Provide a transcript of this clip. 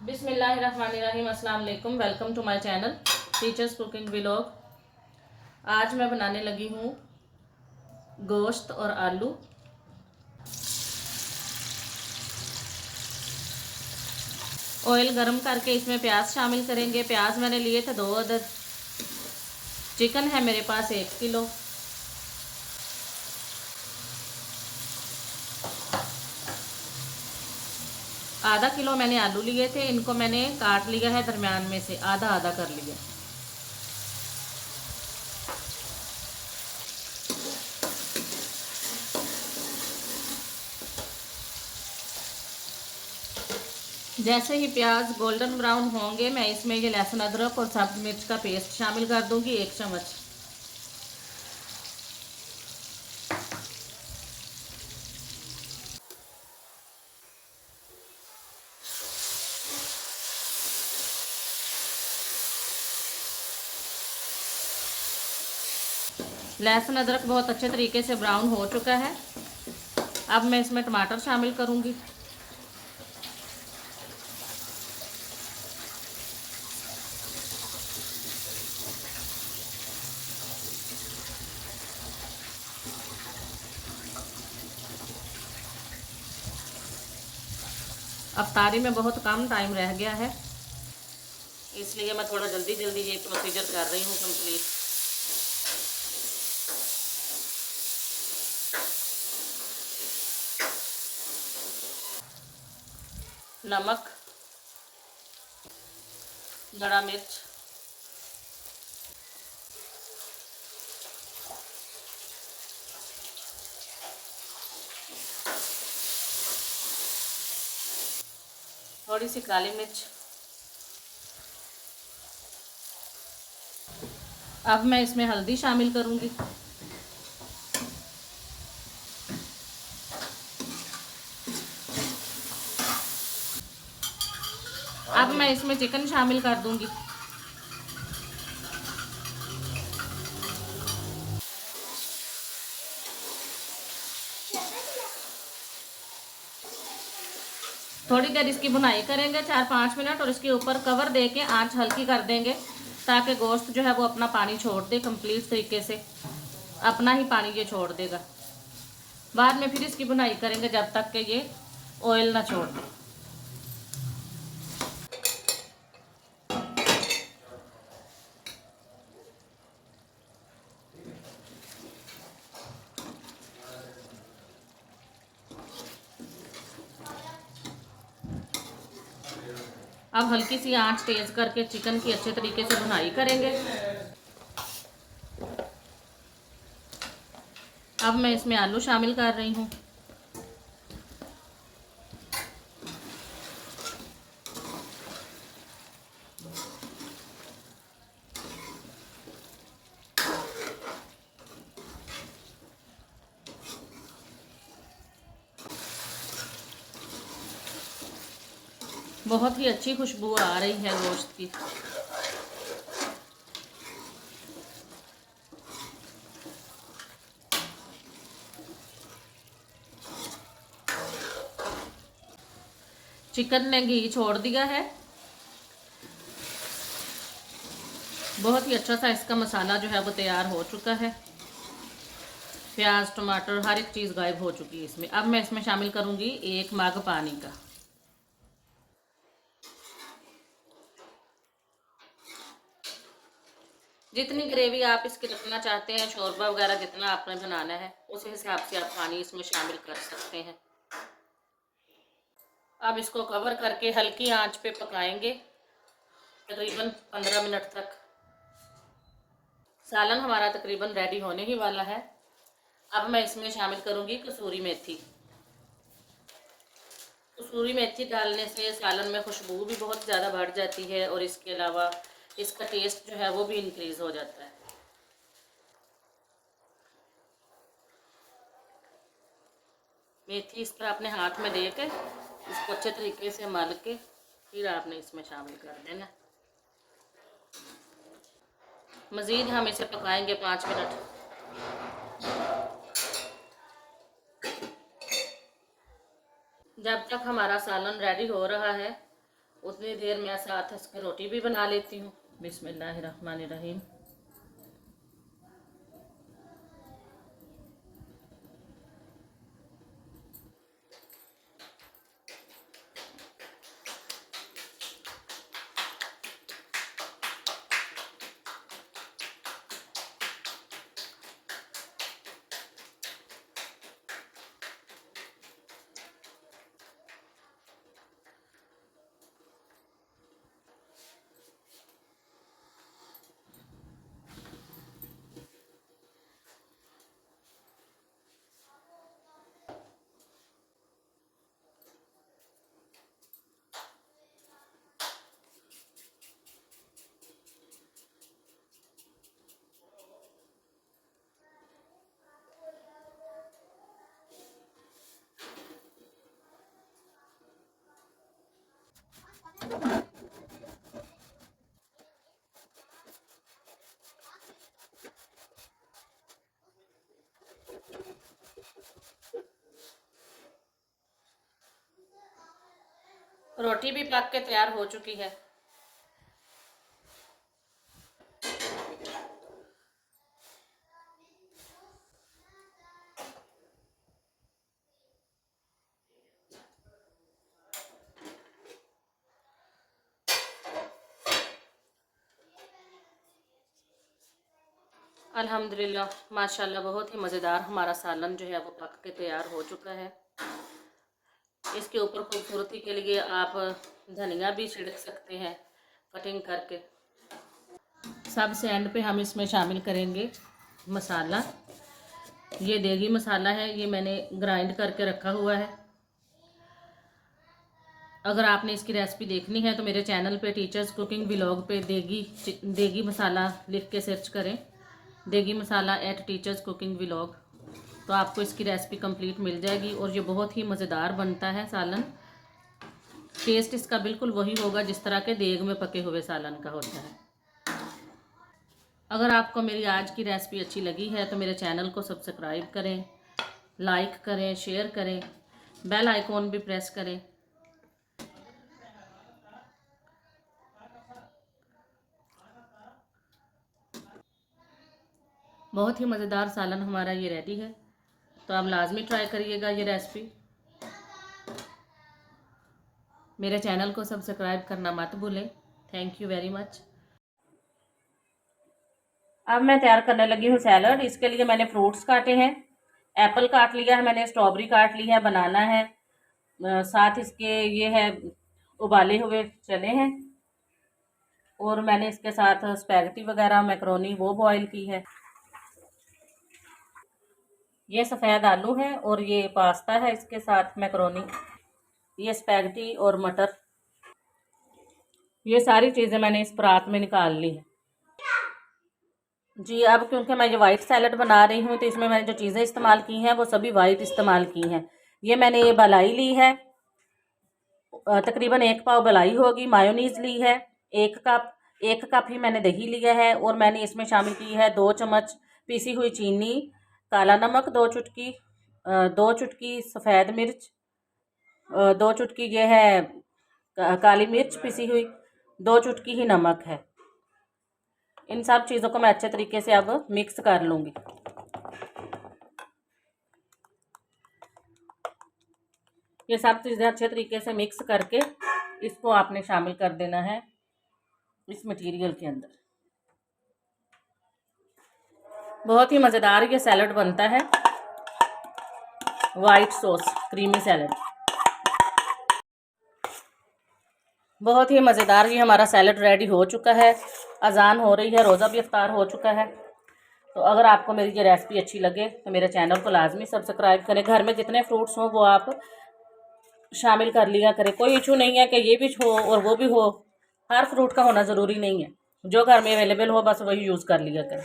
बिस्मिल्लाहिर्रहमानिर्रहीम। अस्सलाम वालेकुम। Welcome to my channel teachers cooking vlog. आज मैं बनाने लगी हूँ गोश्त और आलू। ऑयल गरम करके इसमें प्याज शामिल करेंगे। प्याज मैंने लिए थे 2 अदद। चिकन है मेरे पास 1 किलो। आधा किलो मैंने आलू लिए थे, इनको मैंने काट लिया है दरमियान में से, आधा आधा कर लिया। जैसे ही प्याज गोल्डन ब्राउन होंगे मैं इसमें ये लहसुन अदरक और सब्ज मिर्च का पेस्ट शामिल कर दूंगी 1 चम्मच। लहसुन अदरक बहुत अच्छे तरीके से ब्राउन हो चुका है। अब मैं इसमें टमाटर शामिल करूंगी। अब तारी में बहुत कम टाइम रह गया है, इसलिए मैं थोड़ा जल्दी जल्दी ये प्रोसीजर कर रही हूँ कंप्लीट। नमक, धड़ा मिर्च, थोड़ी सी काली मिर्च। अब मैं इसमें हल्दी शामिल करूंगी। अब मैं इसमें चिकन शामिल कर दूंगी। थोड़ी देर इसकी भुनाई करेंगे 4-5 मिनट, और इसके ऊपर कवर दे के आँच हल्की कर देंगे ताकि गोश्त जो है वो अपना पानी छोड़ दे कंप्लीट तरीके से। अपना ही पानी ये छोड़ देगा। बाद में फिर इसकी भुनाई करेंगे जब तक कि ये ऑयल ना छोड़ दे। अब हल्की सी आंच तेज करके चिकन की अच्छे तरीके से भुनाई करेंगे। अब मैं इसमें आलू शामिल कर रही हूँ। बहुत ही अच्छी खुशबू आ रही है गोश्त की। चिकन ने घी छोड़ दिया है। बहुत ही अच्छा सा इसका मसाला जो है वो तैयार हो चुका है। प्याज टमाटर हर एक चीज़ गायब हो चुकी है इसमें। अब मैं इसमें शामिल करूँगी 1 मग पानी का। जितनी ग्रेवी आप इसकी रखना चाहते हैं, शोरबा वगैरह जितना आपने बनाना है, उस हिसाब से आप पानी इसमें शामिल कर सकते हैं। अब इसको कवर करके हल्की आंच पे पकाएंगे तकरीबन 15 मिनट तक। सालन हमारा तकरीबन रेडी होने ही वाला है। अब मैं इसमें शामिल करूंगी कसूरी मेथी। कसूरी मेथी डालने से सालन में खुशबू भी बहुत ज़्यादा बढ़ जाती है, और इसके अलावा इसका टेस्ट जो है वो भी इंक्रीज़ हो जाता है। मेथी इस तरह अपने हाथ में दे के इसको अच्छे तरीके से मल के फिर आपने इसमें शामिल कर देना। मज़ीद हम इसे पकाएंगे 5 मिनट। जब तक हमारा सालन रेडी हो रहा है, उतनी देर मैं साथ इसकी रोटी भी बना लेती हूँ। बिस्मिल्लाहिर्रहमानिर्रहीम। रोटी भी पक के तैयार हो चुकी है। अल्हम्दुलिल्लाह माशाल्लाह बहुत ही मज़ेदार हमारा सालन जो है वो पक के तैयार हो चुका है। इसके ऊपर खूबसूरती के लिए आप धनिया भी छिड़क सकते हैं कटिंग करके। सबसे एंड पे हम इसमें शामिल करेंगे मसाला। ये देगी मसाला है, ये मैंने ग्राइंड करके रखा हुआ है। अगर आपने इसकी रेसिपी देखनी है तो मेरे चैनल पे टीचर्स कुकिंग व्लॉग पे देगी मसाला लिख के सर्च करें, देगी मसाला @टीचर्स कुकिंग व्लॉग, तो आपको इसकी रेसिपी कंप्लीट मिल जाएगी। और ये बहुत ही मज़ेदार बनता है सालन। टेस्ट इसका बिल्कुल वही होगा जिस तरह के देग में पके हुए सालन का होता है। अगर आपको मेरी आज की रेसिपी अच्छी लगी है तो मेरे चैनल को सब्सक्राइब करें, लाइक करें, शेयर करें, बेल आइकॉन भी प्रेस करें। बहुत ही मज़ेदार सालन हमारा ये रेडी है, तो आप लाजमी ट्राई करिएगा ये रेसिपी। मेरे चैनल को सब्सक्राइब करना मत भूलें। Thank you very much. अब मैं तैयार करने लगी हूँ सैलड। इसके लिए मैंने फ्रूट्स काटे हैं। एप्पल काट लिया है मैंने, स्ट्रॉबेरी काट ली है, बनाना है, साथ इसके ये है उबाले हुए चने हैं, और मैंने इसके साथ स्पैगेटी वगैरह मैक्रोनी वो बॉईल की है। ये सफ़ेद आलू है और ये पास्ता है, इसके साथ मैक्रोनी, ये स्पैगेटी और मटर। ये सारी चीज़ें मैंने इस परात में निकाल ली है जी। अब क्योंकि मैं ये वाइट सैलड बना रही हूँ तो इसमें मैंने जो चीज़ें इस्तेमाल की हैं वो सभी वाइट इस्तेमाल की हैं। ये बलाई ली है, तकरीबन 1 पाव बलाई होगी। मायोनीज़ ली है 1 कप, 1 कप ही मैंने दही लिया है। और मैंने इसमें शामिल की है 2 चम्मच पीसी हुई चीनी, काला नमक 2 चुटकी, 2 चुटकी सफ़ेद मिर्च, 2 चुटकी ये है काली मिर्च पिसी हुई, 2 चुटकी ही नमक है। इन सब चीज़ों को मैं अच्छे तरीके से अब मिक्स कर लूँगी। ये सब चीज़ें अच्छे तरीके से मिक्स करके इसको आपने शामिल कर देना है इस मटेरियल के अंदर। बहुत ही मज़ेदार ये सैलड बनता है, वाइट सॉस क्रीमी सैलड। बहुत ही मज़ेदार ये हमारा सैलड रेडी हो चुका है। अजान हो रही है, रोज़ा भी इफ्तार हो चुका है। तो अगर आपको मेरी ये रेसिपी अच्छी लगे तो मेरे चैनल को लाजमी सब्सक्राइब करें। घर में जितने फ्रूट्स हों वो आप शामिल कर लिया करें। कोई इशू नहीं है कि ये भी हो और वो भी हो, हर फ्रूट का होना ज़रूरी नहीं है। जो घर में अवेलेबल हो बस वही यूज़ कर लिया करें।